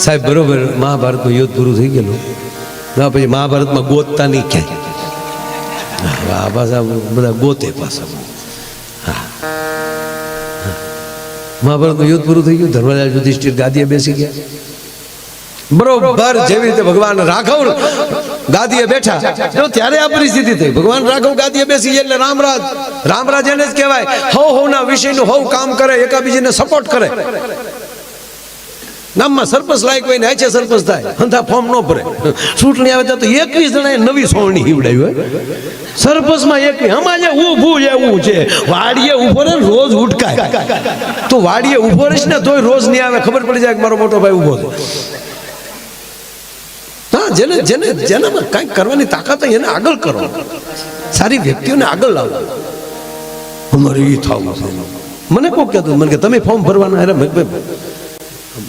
સાહેબ બરોબર મહાભારતનું યુદ્ધ પૂરું થઈ ગયેલું ના પછી મહાભારતમાં ગોતતા નહીં ક્યાંય આ પાછા બધા ગોતે પાછા મહાભારતનું યુદ્ધ પૂરું થઈ ગયું ધર્મરાજ યુધિષ્ઠિર ગાદીએ બેસી ગયા બરોબર જેવી રીતે ભગવાન રાઘવ ગાદીએ બેઠા ત્યારે આ પરિસ્થિતિ થઈ ભગવાન રાઘવ ગાદીએ બેસી ગયા એટલે રામરાજ એને જ કહેવાય હવ ના વિષયનું હવ કામ કરે એકાબીજીને સપોર્ટ કરે ગામમાં સરપંચ લાયક હોય ને છે સરપંચ થાય હંધા ફોર્મ ન ભરે ચૂંટણી આવે તો 21 જણાએ નવી સોવણી હિવડાવી હોય સરપંચમાં 21 અમારે ઊભું એવું છે વાડીએ ઉભો રહે રોજ ઉઠકાય તો વાડીએ ઉભો રહીશ ને તોય રોજ નહીં આવે ખબર પડી જાય કે મારો મોટો ભાઈ ઉભો છે હા જેનામાં કંઈક કરવાની તાકાત હોય એને આગળ કરો સારી વ્યક્તિઓને આગળ લાવો અમારે એ થવું છે મને કોઈ કહેતું મને કે તમે ફોર્મ ભરવાના અરે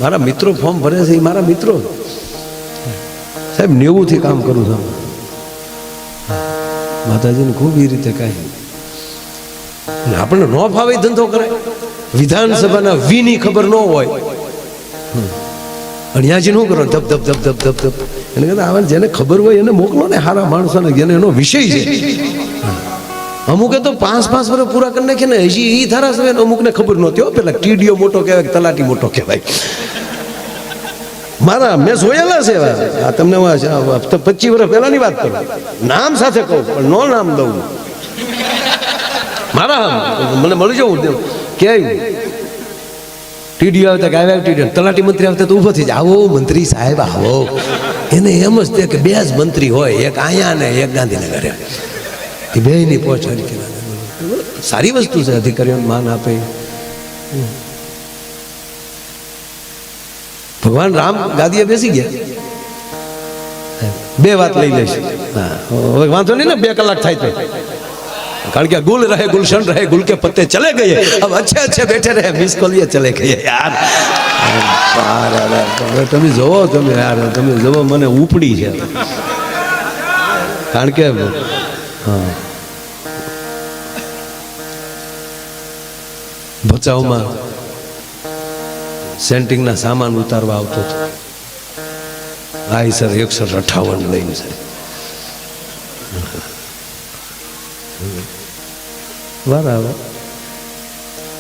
મારા મિત્રો ફોર્મ ભરે છે એ મારા મિત્રો સાહેબ 90 થી કામ કરું છું માતાજીને ખૂબ એ રીતે કાંઈ આપણને ન ફાવે ધંધો કરે વિધાનસભાના વીની ખબર ન હોય અણિયાજી નું કરો ધપ ધપ ધપ ધપ ધપ ધપ એને કહેતા આવે જેને ખબર હોય એને મોકલો ને સારા માણસોને જેને એનો વિષય છે અમુકે તો 5 વર્ષ પૂરા કરી નાખે ને હજી એ ધારાસભ્ય અમુકને ખબર નહોતી હો પેલા ટીડીઓ મોટો કહેવાય તલાટી મોટો કહેવાય મારા મેં જોયેલા છે આ તમને 25 વર્ષ પહેલાની વાત કરું નામ સાથે કહું પણ નો નામ દઉં મારા મને મળી જવું કે ટીડીઓ આવતા કે આવ્યા ટીડીઓ તલાટી મંત્રી આવતા તો ઊભો થઈ જાય આવો મંત્રી સાહેબ આવો એને એમ જ તે કે 2 જ મંત્રી હોય એક અહીંયા ને એક ગાંધીનગર એ બેની પહોંચ સારી વસ્તુ છે અધિકારીઓને માન આપે ભગવાન રામ ગાદીએ બેસી ગયા 2 વાત લઈ લેશે હવે વાંધો નહીં ને 2 કલાક થાય તો કારણ કે ગુલ રહે ગુલશન રહે ગુલ કે પત્તે ચલે ગયે अब अच्छे अच्छे बैठे रहे मिस कॉल ये चले गए यार તમે જોવો તમે યાર તમે જોવો મને ઉપડી છે કારણ કે હા ભચાઉમાં સેન્ટિંગના સામાન ઉતારવા આવતો હતો આઈ સર 158 લઈને છે બરાબર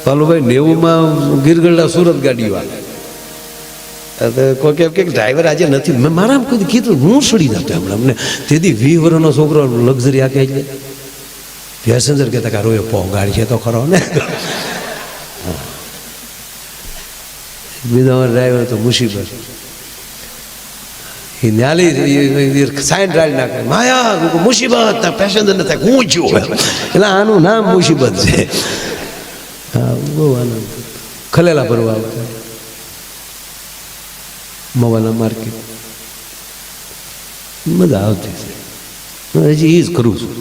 પાલુભાઈ 90માં ગીરગઢડા સુરત ગાડી વાળા કોઈ કે ડ્રાઈવર આજે નથી મેં મારા કોઈ કીધું હું સડી જતો હમણાં અમને તેથી 20 વર્ષનો છોકરો લક્ઝરી આખે એટલે પેસેન્જર કહેતા કે રોય ગાડી છે તો ખરો ને બીજા ડ્રાઈવર તો મુસીબત એ ન્યાલી સાઈન ડ્રાઈવ નાખે માયા મુસીબત પેસેન્જર ને થાય હું છું એટલે આનું નામ મુસીબત છે હા બહુ આનંદ ખલેલા ભરવા આવતા મોવાના માર્કેટ મજા આવતી છે હજી એ જ કરું છું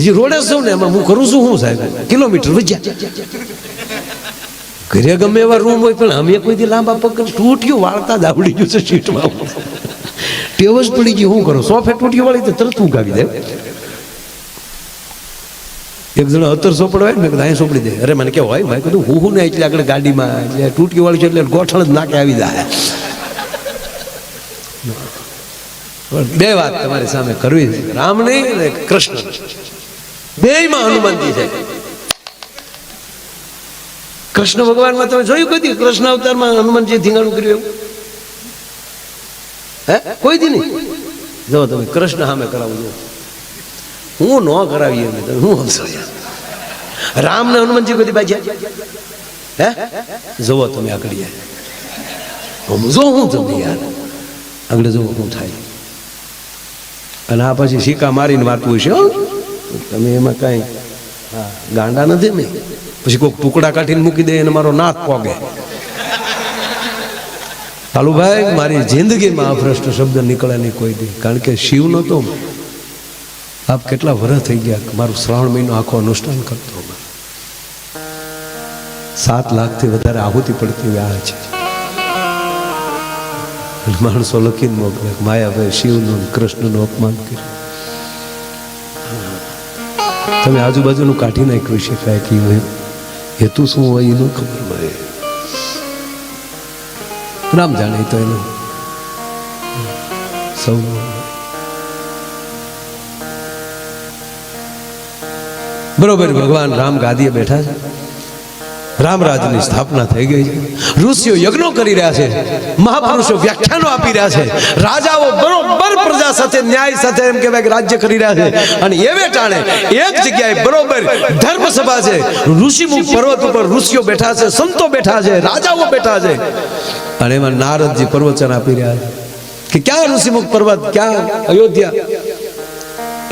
હજી રોડે છું ને એમાં હું કરું છું હું સાહેબ કિલોમીટર વજ્યા ઘરે ગમે એવા રૂમ હોય પણ અમે કોઈથી લાંબા પગ તૂટ્યું વાળતા જ આવડી ગયું છે સીટમાં ટેવ જ પડી ગઈ શું કરો સોફે તૂટ્યું વાળી તો તરત ઉગાવી દે એક જણા 17 સોપડ હોય મેં કીધું અહીં સોપડી દે અરે મને કેવું હોય મેં કીધું હું ને એટલે આગળ ગાડીમાં એટલે તૂટકી વાળી છે એટલે ગોઠણ જ નાકે આવી જાય 2 વાત તમારી સામે કરવી છે રામ નહીં અને કૃષ્ણ બેયમાં હનુમાનજી છે કૃષ્ણ ભગવાનમાં તમે જોયું કદી કૃષ્ણ અવતારમાં હનુમાનજી ધીંગાણું કર્યું એવું હે કોઈ દી નહીં જો તમે કૃષ્ણ સામે કરાવું જો હું ન કરાવીએ હું હમસો રામ ને હનુમાનજી કદી બાજ્યા હે જોવો તમે આગળ જો હું તમે યાર આગળ જોવો શું થાય અને આ પછી સિક્કા મારીને વાતું હશે તમે એમાં કાંઈ હા ગાંડા નથી ને પછી કોઈક ટુકડા કાઢીને મૂકી દે અને મારો નાક પોગે કાલુભાઈ મારી જિંદગીમાં અભ્રષ્ટ શબ્દ નીકળે નહીં કોઈ દી કારણ કે શિવ નહોતો આપ કેટલા વર્ષ થઈ ગયા મારું શ્રાવણ મહિનો આખો અનુષ્ઠાન કરતો 7 લાખથી વધારે આહુતિ પડતી આ છે માણસો લખીને મોકલે માયાભાઈ શિવનું કૃષ્ણનું અપમાન કર્યું તમે આજુબાજુનું કાઢી નાખ્યું છે કાંઈક હેતુ શું હોય એનું ખબર મળે રામ જાણે તો એનું સૌ બરોબર. ભગવાન રામ ગાદીએ બેઠા છે, રામરાજની સ્થાપના થઈ ગઈ છે, ઋષિઓ યજ્ઞો કરી રહ્યા છે, મહાપુરુષો વ્યાખ્યાનો આપી રહ્યા છે, રાજાઓ બરોબર પ્રજા સાથે ન્યાય સાથે એમ કહેવાય કે રાજ્ય કરી રહ્યા છે. અને એવે ટાણે એક જગ્યાએ બરોબર ધર્મસભા છે, ઋષિમુખ પર્વત ઉપર ઋષિઓ બેઠા છે, સંતો બેઠા છે, રાજાઓ બેઠા છે. અને એમાં નારદજી પ્રવચન આપી રહ્યા છે કે ક્યાં ઋષિમુખ પર્વત, ક્યાં અયોધ્યા.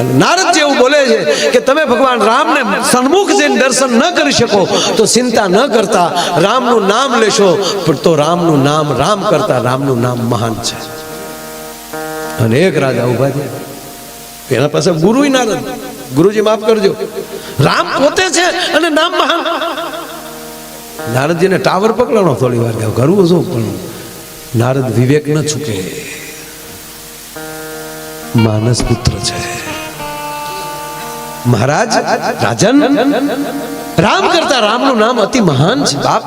અને નારદજી એવું બોલે છે કે તમે ભગવાન રામને સન્મુખ જઈને દર્શન ન કરી શકો તો ચિંતા ન કરતા, રામનું નામ લેશો પણ તો રામનું નામ રામ કરતા રામનું નામ મહાન છે. અને એક રાજા ઉભા થયા, એના પાસે ગુરુય નારદ. ગુરુજી માફ કરજો, રામ પોતે છે અને નામ મહાન. નારદજીને ટાવર પકડવાનો થોડી વાર કરવું શું, પણ નારદ વિવેક ન ચૂકે, માનસ પુત્ર છે. મહારાજ રાજન, રામ કરતા રામનું નામ અતિ મહાન છે બાપ.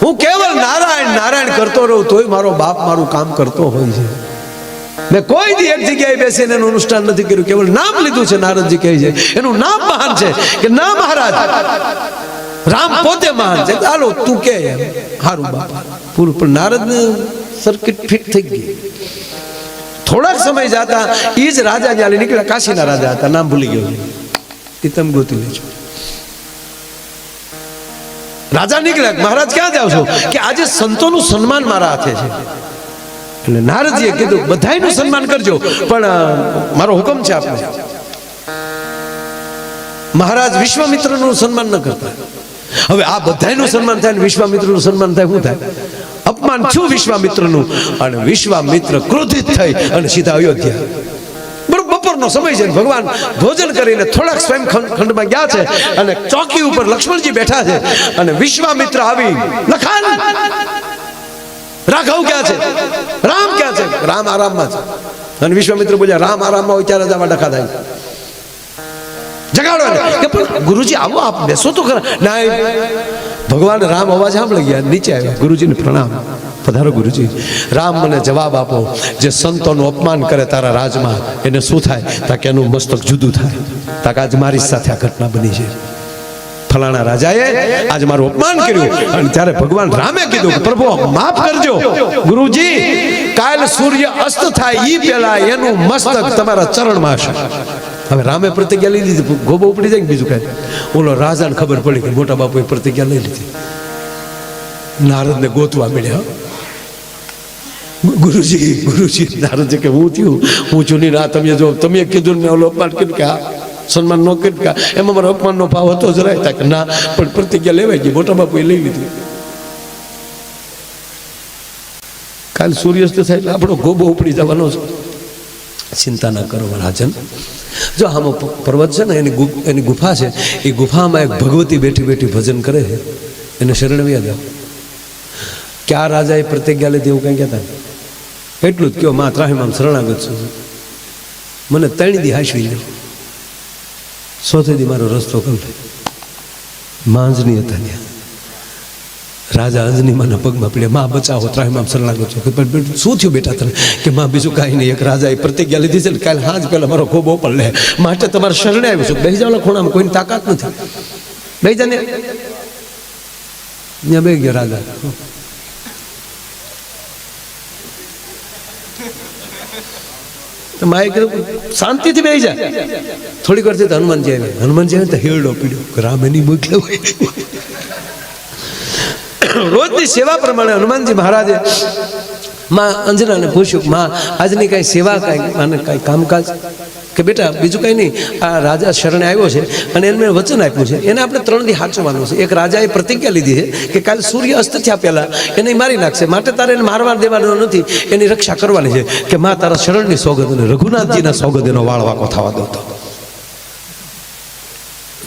હું કેવળ નારાયણ નારાયણ કરતો રહું તોય મારો બાપ મારું કામ કરતો હોય છે. મેં કોઈ દી એક જગ્યાએ બેસીને એનું અનુષ્ઠાન નથી કર્યું, કેવળ નામ લીધું છે. નારદજી કહે છે એનું નામ મહાન છે કે ના મહારાજ રામ પોતે મહાન છે. ચાલો તું કે હારું બાપા પૂરું. પણ નારદને સર્કિટ ફિટ થઈ ગઈ. થોડાક સમય જતા એ જ રાજા જ્યાં નીકળ્યા, કાશીના રાજા હતા, નામ ભૂલી ગયો, એ તમે ગોતી લેજો. રાજા નીકળ્યા, મહારાજ ક્યાં જાવ છો? કે આજે સંતોનું સન્માન મારા હાથે છે. એટલે નારદજીએ કીધું બધાયનું સન્માન કરજો પણ મારો હુકમ છે આપને. મહારાજ વિશ્વામિત્રનું સન્માન ન કરતા. હવે આ બધાયનું સન્માન થાય ને વિશ્વામિત્રનું સન્માન થાય, શું થાય? અપમાન છું વિશ્વામિત્રનું. અને વિશ્વામિત્ર ક્રોધિત થઈ અને સીધા અયોધ્યા. બરોબર બપોરનો સમય છે, ભગવાન ભોજન કરીને થોડાક સ્વયં ખંડમાં ગયા છે અને ચોકી ઉપર લક્ષ્મણજી બેઠા છે. અને વિશ્વામિત્ર આવી, લખાણ રાઘવ ક્યાં છે? રામ ક્યાં છે? રામ આરામમાં છે. અને વિશ્વામિત્ર બોલ્યા રામ આરામમાં હોય ત્યારે જવા ડખા થાય. જગાડો કે પણ ગુરુજી આવો, આપ બેસો તો ખરા. ના, ભગવાન રામ અવાજ સાંભળી ગયા, નીચે આવ્યા. ગુરુજીને પ્રણામ, પધારો ગુરુજી. રામ મને જવાબ આપો, જે સંતોનું અપમાન કરે તારા રાજમાં એને શું થાય? તાકે એનું મસ્તક જુદું થાય. તાકે આજ મારી સાથે આ ઘટના બની છે. ફલાણા રાજાએ આજ મારું અપમાન કર્યું. અને ત્યારે ભગવાન રામે કીધું કે પ્રભુ માફ કરજો ગુરુજી, કાલ સૂર્ય અસ્ત થાય ઈ પહેલા એનું મસ્તક તમારા ચરણમાં હશે. હવે રામે પ્રતિજ્ઞા લઈ લીધી, ગોબો ઉપડી જાય ને બીજું કઈ. ઓલો રાજાને ખબર પડી કે મોટા બાપુએ પ્રતિજ્ઞા લઈ લીધી. નારદને ગોતવા મળ્યા. ગુરુજી નારદજી કે હું થયું, હું છું નહીં. ના તમે જો તમે કીધું ને ઓલો અપમાન કર્યું કે સન્માન ન કર્યું કે એમાં મારો અપમાનનો ભાવ હતો જ રહે. કે ના પણ પ્રતિજ્ઞા લેવાઈ ગઈ, મોટા બાપુએ લઈ લીધી. કાલ સૂર્યાસ્ત થાય એટલે આપણો ગોબો ઉપડી જવાનો છે. ચિંતા ના કરો રાજન. જો આમાં પર્વત છે ને એની ગુફા છે, એ ગુફામાં એક ભગવતી બેઠી બેઠી ભજન કરે છે, એને શરણવ્યા જાઓ. ક્યાં રાજાએ પ્રતિજ્ઞા લીધી એવું કંઈ કહેતા? એટલું જ કયો, માં ત્રાહીમામ શરણાગત છું, મને 3 દી હાંસવી લે, 100 દી મારો રસ્તો કરી. માંજની હતા ત્યાં. રાજા અંજની માના પગમાં પડ્યા, માં બચાવો, ત્રાહીમામ શરણાગત છું. શું થયું બેટા તને? કે માં બીજું કાંઈ નહીં, એક રાજાએ પ્રતિજ્ઞા લીધી છે ને કાલે હાજ પહેલા મારો ખોબો પણ લે, માટે તમારે શરણે આવ્યું છું. બેસી જાઓ ખૂણામાં, કોઈની તાકાત નથી. બેસી જા ને. ત્યાં બેસી ગયા રાજા. માએ કીધું શાંતિથી બેસી જાય. થોડીક વાર તો હનુમાનજી આવ્યા. હનુમાનજી આવે તો હેરડો પીડ્યો, રામ એની મોકલ્યો હોય. રોજની સેવા પ્રમાણે હનુમાનજી મહારાજે માં અંજનાને પૂછ્યું, માં આજની કાંઈ સેવા, કાંઈ આને કાંઈ કામકાજ? કે બેટા બીજું કાંઈ નહીં, આ રાજા શરણે આવ્યો છે અને એને મેં વચન આપ્યું છે, એને આપણે 3 દી સાચવવાનું છે. એક રાજાએ પ્રતિજ્ઞા લીધી છે કે કાલે સૂર્ય અસ્ત થયા પહેલા એને મારી નાખશે, માટે તારે એને મારવા દેવાનો નથી, એની રક્ષા કરવાની છે. કે માં તારા શરણની સોગંદ અને રઘુનાથજીના સોગંદ એનો વાળ વાકો થવા દો. તો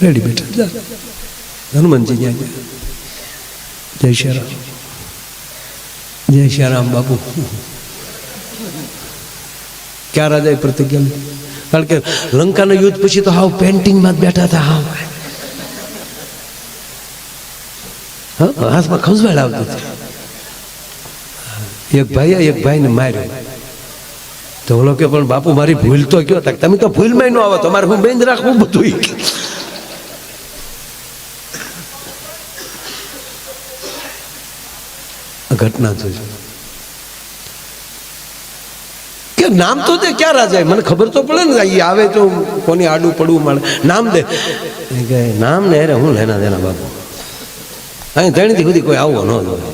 રેડી બેટા. હનુમાનજી ત્યાં ગયા. જય શ્રી રામ, જય શ્રી રામ બાપુ. ક્યાં રાજાએ પ્રતિજ્ઞા લીધી? કારણ કે લંકાના યુદ્ધ પછી તો હાવ પેન્ટિંગમાં જ બેઠા હતા. હાથમાં ખંજવાળ આવતી હતી. એક ભાઈએ એક ભાઈને માર્યો તો ઓલો કે પણ બાપુ મારી ભૂલ તો કયો તક તમે તો ભૂલમાં ન આવો તમારે હું બેન રાખવું બધું ઘટના જોજો કે નામ તો દે ક્યાં રાજા મને ખબર તો પડે ને એ આવે તો કોની આડું પડવું મળે નામ દે કે નામ ને અરે હું લેના દેના બાપુ અહીં ત્રણથી સુધી કોઈ આવવો ન જોઈએ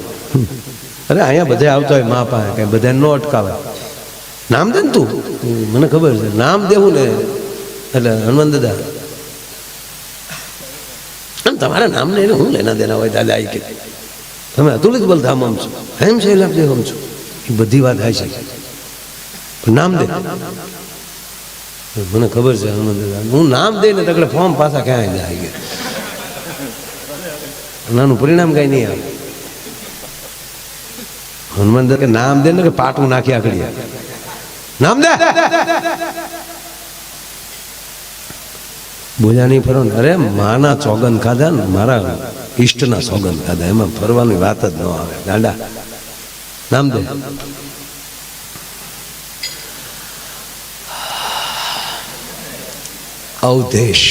અરે અહીંયા બધા આવતા હોય મા પાસે કઈ બધા ન અટકાવે નામ દે ને તું મને ખબર છે નામ દેવું ને એટલે હનુમાન દાદા તમારા નામ ને હું લેના દેના હોય દાદા આવી કે તમે અતુલિત બલધામ આમ છો એમ છે લાભદેવ આમ છો એ બધી વાત થાય છે નામ દે મને ખબર છે હનુમાન દાદા હું નામ દે ને તકડે ફોર્મ પાછા ક્યાં જાય ગયા નાનું પરિણામ કઈ નહીં આવે હનુમાન દાદા કે નામ દે ને કે પાટું નાખી આકડી નામ દે બોલ્યા નહીં ફરો ને અરે માના ચોગન ખાધા ને મારા ઈષ્ટના સોગન ખાધા એમાં ફરવાની વાત જ ન આવે ગાંડા નામ દે અવધેશ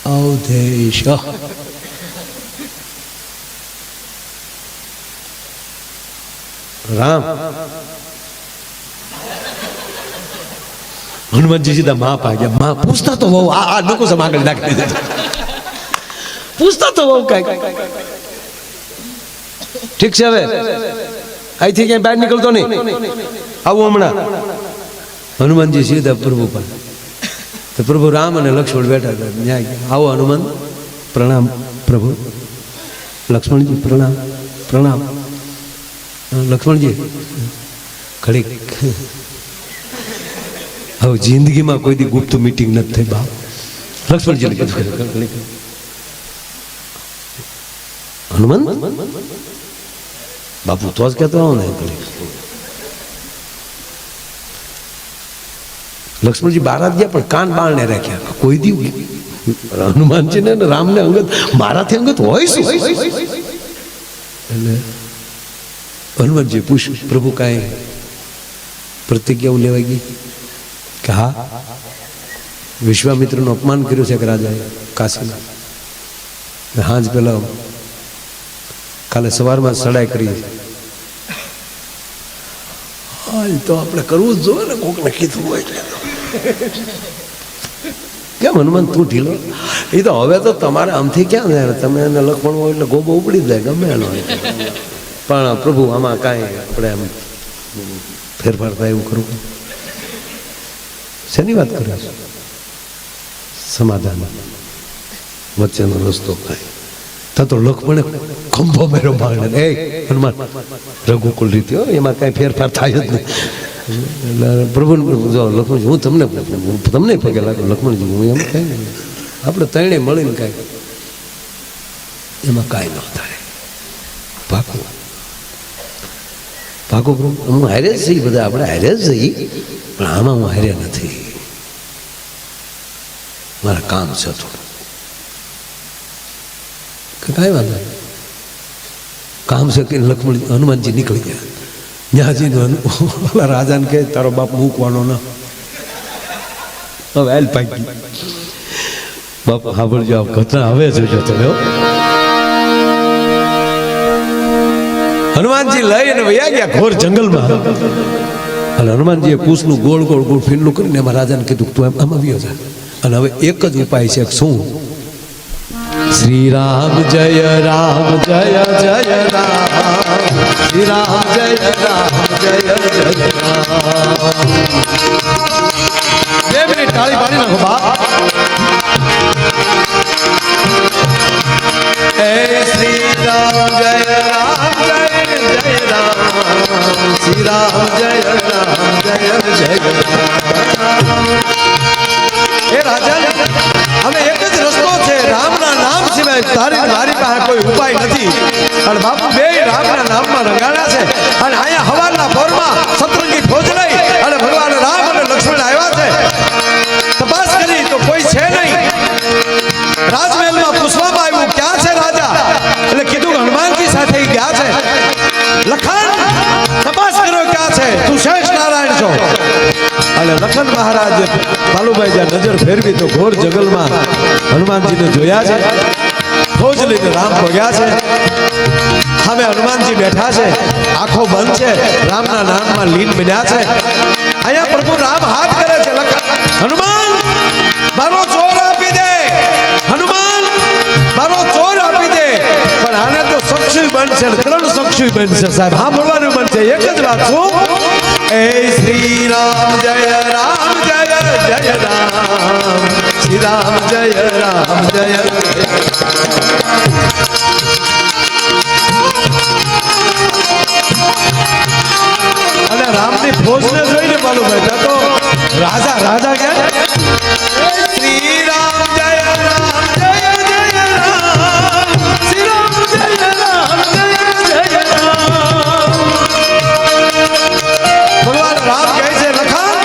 અવધેશ રામ હનુમાનજી સીધા માં પાગ્યા માં પૂછતા તો બહુ આ લોકો આગળ નાખી દીધા પૂછતા તો બહુ કઈ ઠીક છે હવે અહીંથી ક્યાંય બહાર નીકળતો નહીં આવું હમણાં હનુમાનજી સીધા પ્રભુ પાસે તો પ્રભુ રામ અને લક્ષ્મણ બેઠા હતા ન્યાય આવો હનુમાન પ્રણામ પ્રભુ લક્ષ્મણજી પ્રણામ પ્રણામ લક્ષ્મણજી ઘડીક હવે જિંદગીમાં કોઈ દી ગુપ્ત મીટિંગ નથી થઈ બાપ લક્ષ્મણજીને કીધું હનુમાન બાપુ તો જ કહેતો આવો ને લક્ષ્મણજી બારા ગયા પણ કાન બાળને રાખ્યા કોઈ દી હનુમાનજી ને રામને અંગત મારાથી અંગત હોય શું એટલે હનુમાનજી પૂછ્યું પ્રભુ કાંઈ પ્રતિજ્ઞાઓ લેવાઈ ગઈ કે હા વિશ્વામિત્રનું અપમાન કર્યું છે કે રાજાએ કાશીમાં હાજ પેલા કાલે સવારમાં સડાઈ કરી હાલ તો આપણે કરવું જ જોઈએ ને કોકને કીધું હોય કેમ હનુમાન તું ઢીલો એ તો હવે તો તમારે આમથી ક્યાં જાય તમે એને લખવાનું હોય એટલે ગોબો ઉપડી જાય ગમે એનો પણ પ્રભુ આમાં કાંઈ આપણે એમ ફેરફાર થાય એવું કરવું શેની વાત કરે છે સમાધાન વચ્ચેનો રસ્તો કાંઈ તો લખમણે ખંભો મેરો માગણે એ હનુમાન રઘુકુલ રીતે એમાં કાંઈ ફેરફાર થાય જ નહીં એટલે પ્રભુને જો લક્ષ્મણજી હું તમને પગે લાગુ લક્ષ્મણજી હું એમ કાંઈ નહીં આપણે ત્રણે મળીને કાંઈ એમાં કાંઈ ન થાય પાકું પાકું પ્રભુ હું હારે જ છીએ બધા આપણે હારે જ જઈએ પણ આમાં હું હારે નથી મારા કામ છે થોડું કાંઈ વાંધો નહીં કામ છે કે લક્ષ્મણ હનુમાનજી નીકળી ગયા ન્યાજીને રાજાને કહે તારો બાપ મૂકવાનો ના હવે હાલ પાકી બાપ સાંભળજો આ ઘટના હવે જોજો તમે હનુમાનજી લઈને વયા ગયા ઘોર જંગલમાં અને હનુમાનજીએ કૂસનું ગોળ ગોળ ગોળ ફીરલું કરીને એમાં રાજાને કીધું તું આમ આવ્યો છે અને હવે એક જ ઉપાય છે શું શ્રી રામ જય જય જય રામ શ્રી રામ જય જય રામ 2 મિનિટ તાળી પાડી નાખો બાપ હે શ્રી રામ જય રામ શ્રી રામ જય રામ એ રાજા હવે એક જ રસ્તો છે રામના નામ સિવાય તારી મારી પાસે કોઈ ઉપાય નથી અને બાપુ બે રામના નામમાં રંગાણા છે અને અહીંયા હવારના પોરમાં સતરંગી ફોજ લઈ અને ભગવાન રામ અને લક્ષ્મણ આવ્યા છે તપાસ કરી તો કોઈ છે નહીં રાજમહેલમાં પૂછવામાં આવ્યું ક્યાં છે રાજા એટલે કીધું હનુમાનજી સાથે અને લખન મહારાજ કાલુભાઈ જ્યાં નજર ફેરવી તો ઘોર જંગલમાં હનુમાનજીને જોયા છે. ફોજ લઈને રામ પગ્યા છે. સામે હનુમાનજી બેઠા છે, આંખો બંધ છે, રામના નામમાં લીન બન્યા છે. અહીંયા પ્રભુ રામ હાથ કરે છે, હનુમાન મારો ચોર આપી દે, હનુમાન મારો ચોર આપી દે. પણ આને તો સક્ષી બનશે, 3 સક્ષી બનશે સાહેબ. સાંભળવાનું બનશે એક જ વાત શું, એ શ્રી રામ જય રામ જય જય રામ, શ્રી રામ જય રામ જય. અને રામની ફોજને જોઈને બાલુભાઈ તો રાજા રાજા ક્યાં, શ્રી રામ જય રામ જય જય રામ, શ્રી રામ જય રામ જય જય રામ. ભગવાન રામ કહે છે લખન,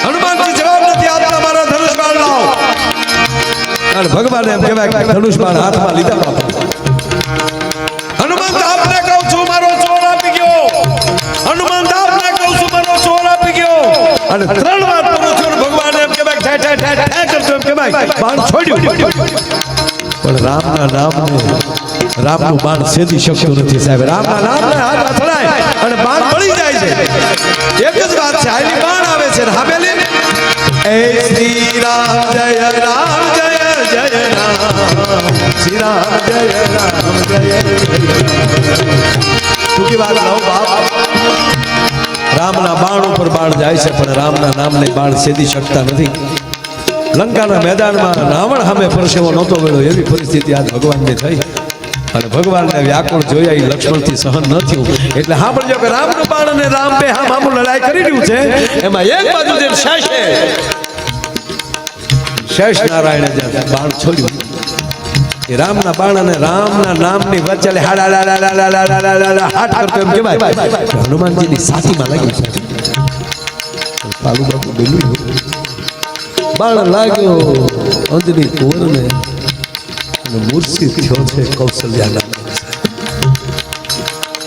હનુમાનજી જવાબ નથી આપતા, મારા ધનુષ બાણ લાવો. અને ભગવાન એમ કહેવાય કે ધનુષ બાણ હાથમાં લીધા. હનુમાન આપને કહું છું મારો ચોર આપી ગયો, હનુમાન આપને કહું છું મારો ચોર આપી ગયો. અને 3 વાર પૂરું થયું. ભગવાન એમ કે ભાઈ ઠે ઠે ઠે કરતો એમ કે ભાઈ બાણ છોડ્યું. પણ રામના નામને, રામનું બાણ સેદી શકતું નથી સાહેબ. રામના નામને હાથ અથડાય અને બાણ મળી જાય છે. એક જ વાત છે, આની બાણ આવે છે ને હામેલી એ શ્રી રામ જય રામ જય જય રામ, શ્રી રામ જય રામ જય. ટૂંકી વાત લાવ બાપ, રામના બાણ ઉપર બાણ જાય છે પણ રામના નામને બાણ સેદી શકતા નથી. લંકાના મેદાનમાં રાવણ સામે પરસેવો નહોતો વેળો એવી પરિસ્થિતિ આજ ભગવાનને થઈ. અને ભગવાનને વ્યાકુળ જોયા એ લક્ષ્મણથી સહન ન થયું. એટલે સાંભળજો કે રામનું બાણ અને રામ બે હામું લડાઈ કરી રહ્યું છે. એમાં એક બાજુ જે શેષ નારાયણે જે બાણ છોડ્યું એ રામના બાણ અને રામના નામની વચ્ચે હાટ કરતો એમ કહેવાય હનુમાનજીની સાથીમાં લાગ્યું છે. પાલુ બાપુ બોલ્યું બાણ લાગ્યો અંજની કુંવરને અને મૂર્છિત થયો છે કૌશલ્યાના.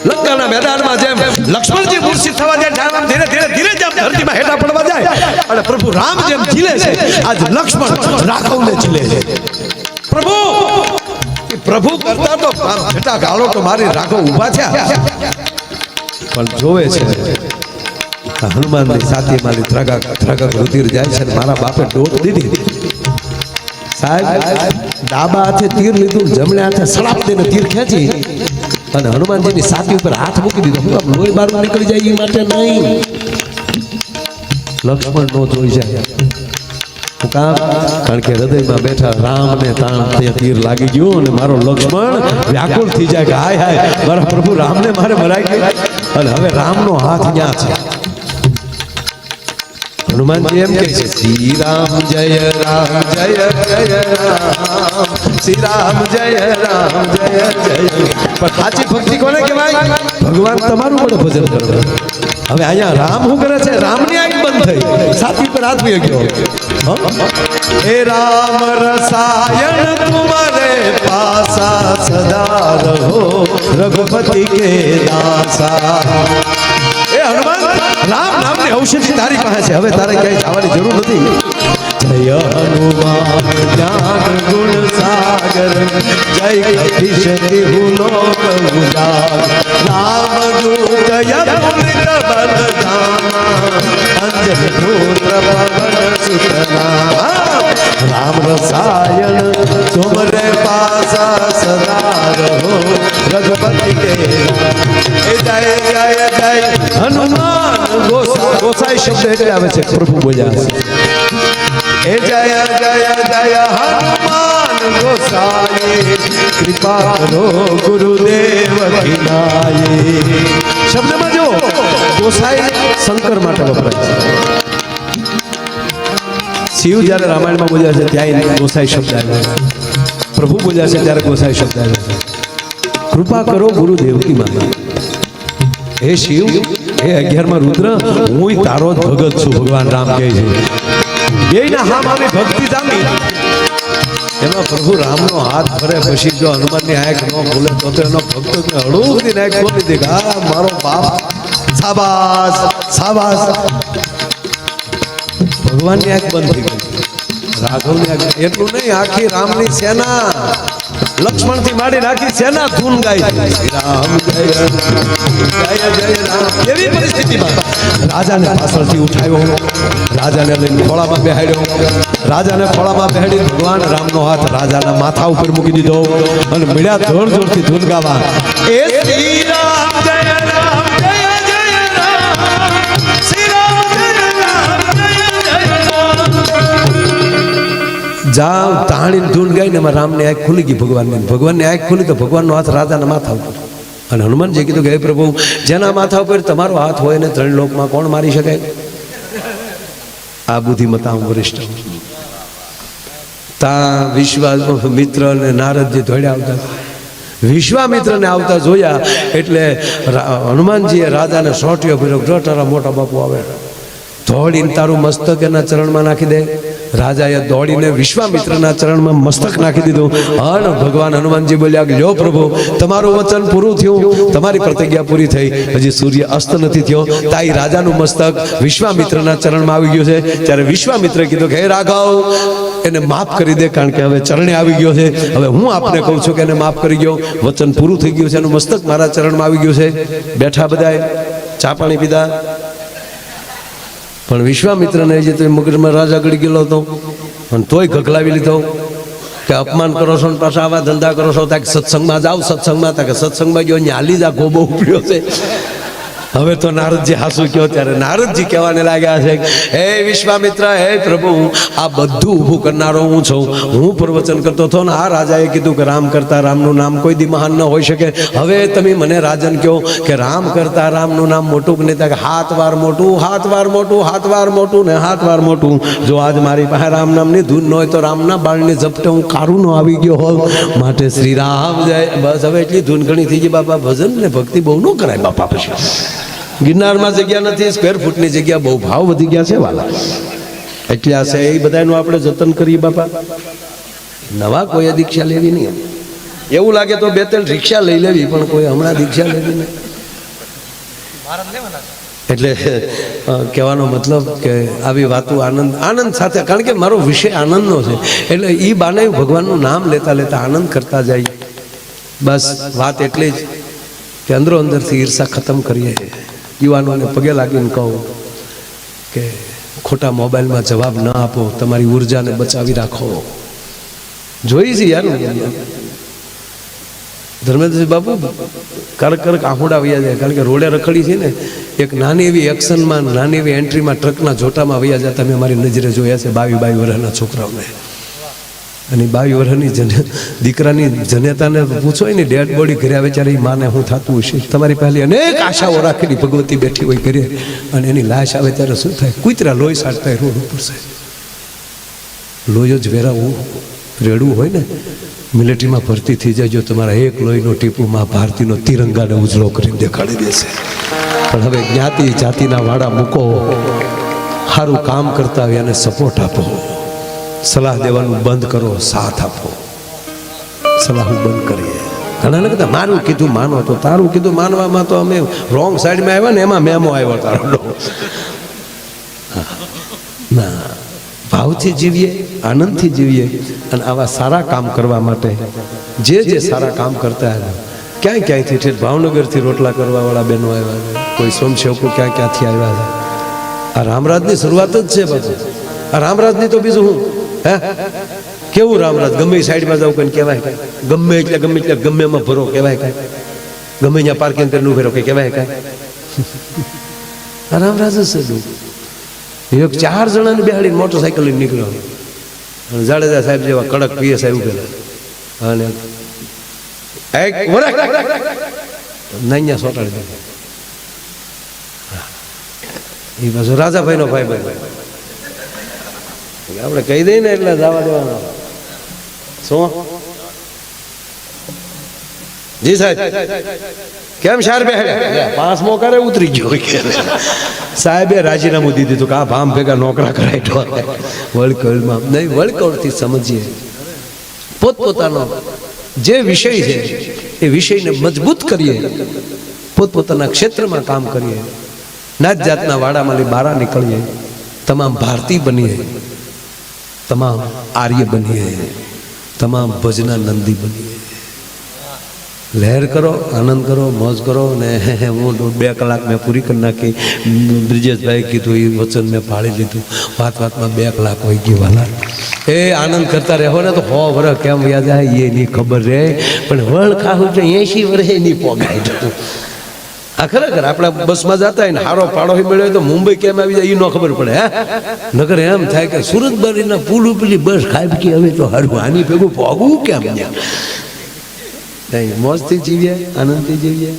લંકાના મેદાનમાં જેમ લક્ષ્મણજી મૂર્છિત થવા જાય, ધીરે ધીરે ધીરે જેમ ધરતીમાં હેઠા પડવા જાય અને પ્રભુ રામ જેમ ઝીલે છે, આજ લક્ષ્મણ રાઘવને ઝીલે છે. પ્રભુ કરતા તો છટા ગાળો તો મારી રાઘવ ઊભા છે પણ જોવે છે હનુમાનની સાથે મારી ત્રાગક રુધિર જાય છે. મારા બાપે ડોટ દીધી સાહેબ, ડાબા હાથે તીર લીધું, જમણે હાથે સળાપ દઈને તીર ખેંચી અને હનુમાનજીની છાતી ઉપર હાથ મૂકી દીધો. હું આમ લોહી બહાર નીકળી જાય એ માટે નહીં, લક્ષ્મણ નો જોઈ જાય. કારણ કે હૃદયમાં બેઠા રામને તાણ તીર લાગી ગયું અને મારો લક્ષ્મણ વ્યાકુળ થઈ જાય કે હાય હાય મારા પ્રભુ રામને મારે મરાઈ ગયું. અને હવે રામનો હાથ ત્યાં છે. હનુમાનજી એમ કહે છે શ્રી રામ જય રામ જય જય રામ, શ્રી રામ જય રામ જય જય. પણ સાચી ભક્તિ કોને કહેવાય? ભગવાન તમારું પણ ભજન કરો. હવે અહીંયા રામ શું કરે છે? રામની આંખ બંધ થઈ, સાથી પર હાથ વહી ગયો. એ રામ રસાયણ તુમારે પાસા સદા રહો રઘુપતિ કે દાસા. એ હનુમાન, રામ નામની ઔષધિ તારી પાસે છે, હવે તારે ક્યાંય જવાની જરૂર નથી. જય હનુમાન જ્ઞાન ગુણ સાગર, જય કપીશતિ હુલોક ઉજાગર. રામ દૂત યદુલિત બલધામા, અંજન પુત્ર પવન સુતના. રામ રસાયણ તુમરે પાસા સદા રહો રઘુપતિ કે. જય જય જય હનુમાન ગોસાઈ શબ્દ એટલે આવે છે પ્રભુ બોલ્યા એ જય જય જય હનુમાન ગોસાઈ, કૃપા કરો ગુરુદેવ કિનાય. શબ્દમાં જો ગોસાઈ શંકર માટે વપરાય છે. શિવ જ્યારે રામાયણમાં બોલ્યા છે ત્યાં ગોસાઈ શબ્દ આવ્યો છે. પ્રભુ બોલ્યા છે ત્યારે ગોસાઈ શબ્દ આવ્યો છે. કૃપા કરો ગુરુદેવ કી માય. હે શિવ, હે 11માં રુદ્ર, હું તારો જ ભગત છું. ભગવાન રામ કહે છે બેયના હામ આવી ભક્તિ જામી. એમાં પ્રભુ રામનો હાથ ફરે પછી જો હનુમાનની આંખ ન ખોલે તો એનો ભક્તને હળુકથી આંખ ખોલી દે. હા મારો બાપ, શાબાશ શાબાશ. ભગવાનની આંખ બંધ થઈ ગઈ, રાઘવની આંખ. એટલું નહીં, આખી રામની સેના, લક્ષ્મણ થી માંડીને આખી સેના ધૂન ગાય છે. રામ જય રામ, જય જય રામ. એવી પરિસ્થિતિમાં રાજાને પાછળથી ઉઠાવ્યો, રાજાને લઈને ખોળામાં બેહાડ્યો. રાજાને ખોળામાં બેહાડી ભગવાન રામનો હાથ રાજાના માથા ઉપર મૂકી દીધો અને મળ્યા જોર જોરથી ધૂન ગાવા. એ શ્રી રામ જય રામ, જય જય રામ, શ્રી રામ જય રામ, જય જય રામ. જાવ તાણીને ધૂન ગાઈને એમાં રામની આંખ ખુલી ગઈ. ભગવાનની આંખ ખુલી તો ભગવાનનો હાથ રાજાના માથા ઉપર. અને હનુમાનજી કીધું કે હે પ્રભુ, જેના માથા ઉપર તમારો હાથ હોય ને ત્રણ લોકમાં કોણ મારી શકે? આ બુદ્ધિમતા વરિષ્ઠ. તા વિશ્વામિત્ર અને નારદજી દોડ્યા આવતા. વિશ્વામિત્રને આવતા જોયા એટલે હનુમાનજીએ રાજાને સોટ્યો ફેર્યો. જો તારા મોટા બાપુ આવે, દોડીને તારું મસ્તક એના ચરણમાં નાખી દે. રાજાએ દોડીને વિશ્વામિત્રના ચરણમાં મસ્તક નાખી દીધું. અને ભગવાન હનુમાનજી બોલ્યા કે લ્યો પ્રભુ, તમારું વચન પૂરું થયું, તમારી પ્રતિજ્ઞા પૂરી થઈ, હજી સૂર્ય અસ્ત નથી થયો. તાઈ રાજાનું મસ્તક વિશ્વામિત્રના ચરણમાં આવી ગયું છે. ત્યારે વિશ્વામિત્રે કીધું કે હે રાઘવ, એને માફ કરી દે, કારણ કે હવે ચરણે આવી ગયો છે. હવે હું આપને કહું છું કે એને માફ કરી ગયો, વચન પૂરું થઈ ગયું છે, એનું મસ્તક મારા ચરણમાં આવી ગયું છે. બેઠા બધાએ ચા પાણી પીધા. પણ વિશ્વામિત્રને જે તો મગજમાં રાજા ગળી ગયેલો હતો અને તોય ગગલાવી લીધો કે અપમાન કરો છો ને પાછા આવા ધંધા કરો છો. ત્યાં સત્સંગમાં જાઓ, સત્સંગમાં કે સત્સંગમાં ગયો હાલી જ આ ગોબો ઉપડ્યો છે. હવે તો નારદજી હાસુ કયો. ત્યારે નારદજી કહેવાને લાગ્યા છે, હે વિશ્વામિત્ર, હે પ્રભુ, આ બધું ઊભું કરનારો હું છું. હું પ્રવચન કરતો હતો ને આ રાજાએ કીધું કે રામ કરતા રામનું નામ કોઈ દી મહાન ન હોઈ શકે. હવે તમે મને રાજન કહો કે રામ કરતા રામનું નામ મોટું કે નહીં? હાથ વાર મોટું, હાથ વાર મોટું, હાથ વાર મોટું ને હાથ વાર મોટું. જો આજ મારી પાસે રામ નામની ધૂન ન હોય તો રામના બાળની ઝપટે હું કારું ન આવી ગયો હોઉં. માટે શ્રી રામ જય. બસ હવે એટલી ધૂન ઘણી થઈ ગઈ બાપા. ભજન ને ભક્તિ બહુ ન કરાય બાપા. પછી ગિરનારમાં જગ્યા નથી, સ્ક્વેર ફૂટની જગ્યા બહુ ભાવ વધી ગયા છે વાલા. એટલે આ છે એ બધાનું આપણે જતન કરીએ બાપા. નવા કોઈ દીક્ષા લેવી નહીં. એવું લાગે તો બે ત્રણ રિક્ષા લઈ લેવી, પણ કોઈ હમણાં દીક્ષા લેવી નહીં. એટલે કહેવાનો મતલબ કે આવી વાતો આનંદ સાથે, કારણ કે મારો વિષય આનંદનો છે, એટલે એ બાને ભગવાનનું નામ લેતા લેતા આનંદ કરતા જાય. બસ વાત એટલી જ કે અંદરો અંદરથી ઈર્ષા ખતમ કરીએ. યુવાનોને પગે લાગીને કહું કે ખોટા મોબાઈલમાં જવાબ ન આપો, તમારી ઉર્જાને બચાવી રાખો. જોઈ છે યાર ધર્મેન્દ્રસિંહ બાપુ કરક આંખોડા વૈયા જાય, કારણ કે રોડે રખડી છે ને, એક નાની એવી એક્શનમાં, નાની એવી એન્ટ્રીમાં ટ્રકના જોટામાં વૈયા જતા મેં મારી નજરે જોયા છે 22 વર્ષના છોકરાઓને. અને 22 વર્ષની દીકરાની જનેતાને પૂછો ને, ડેડ બોડી ઘરે આવે ત્યારે માને શું થતું હશે? તમારી પહેલી અનેક આશાઓ રાખેલી ભગવતી બેઠી હોય ઘરે, અને એની લાશ આવે ત્યારે શું થાય? કૂતરા લોહી સાટતા રોડ ઉપર છે. લોહી જ વેરાવું રેડવું હોય ને, મિલિટરીમાં ભરતી થઈ જાય. જો તમારા એક લોહીનો ટીપું માં ભારતીનો તિરંગાને ઉજળો કરીને દેખાડી દેશે. પણ હવે જ્ઞાતિ જાતિના વાડા મૂકો, સારું કામ કરતા હોય એને સપોર્ટ આપો. સલાહ દેવાનું બંધ કરો, સાથ આપો. સલાહ બંધ કરીએ. ઘણા ને કહેતા મારું કીધું માનો, તો તારું કીધું માનવામાં તો અમે રોંગ સાઈડમાં આવ્યા ને, એમાં મેમો આવ્યો તારો. ના, ભાવથી જીવીએ, આનંદથી જીવીએ. અને આવા સારા કામ કરવા માટે જે સારા કામ કરતા હતા, ક્યાંય ક્યાંયથી ઠેઠ ભાવનગરથી રોટલા કરવાવાળા બહેનો આવ્યા છે, કોઈ સ્વયંસેવકો ક્યાંથી આવ્યા છે. આ રામરાજની શરૂઆત જ છે. પાછું આ રામરાજની તો બીજું હું હે કેવું રામરાજ? ગમે સાઈડમાં જાવ કોઈ કહેવાય, ગમે એટલે ગમે એમાં ભરો કહેવાય, કાંઈ ગમે ત્યાં પાર્કિંગ કરીને ઉભેરો કઈ કહેવાય, કાંઈ આ રામરાજ જ છે. એક 4 જણાને બેહાડીને મોટરસાઇકલ લઈને નીકળ્યો, અને જાડેજા સાહેબ જેવા કડક પીએસઆઈ ઉભેલા, અને એક નૈયા સોટાડી દે. એ પાછો રાજાભાઈ નો ભાઈ આપણે કહી દઈએ ને એટલે જવા દેવાનો. શું જી સાહેબ કેમ શાર બેહાડ્યા? 5મો કરે ઉતરી ગયો. સાહેબે રાજીનામું દીધું હતું કે આ ભામ ભેગા નોકરા કરાય. વળકળમાં નહીં, વળકળથી સમજીએ. પોતપોતાનો જે વિષય છે એ વિષયને મજબૂત કરીએ, પોતપોતાના ક્ષેત્રમાં કામ કરીએ, નાત જાતના વાડામાંથી બહાર નીકળીએ. तमाम भारतीय बनी है, तमाम आर्य बनी है, तमाम भजना नंदी बनी है। लहर करो, आनंद करो, मौज करो ने हूँ 2 कलाक में पूरी कर नाखी। ब्रिजेश भाई कीधुं ए वचन में पाड़ी लीधुं। वात वात में 2 कलाक होई गई वाला। ए आनंद करता रहो ने तो 100 वर्ष केम याद आए ये नहीं खबर रहे, पण वळ खाहू तो 80 वर्ष नहीं पोगाय जतुं। आ खरेखर आपणे बस में जाता है हारो पाड़ो मिले तो मुंबई केम आवी जाय ई नो खबर पड़े। नगर एम थाय के सूरत बारीना पुल उपरली बस खाई के हवे तो हरु आनी भेगुं पोगવું केम? नहीं, मौज थी जीविए, आनंद थी जीविए।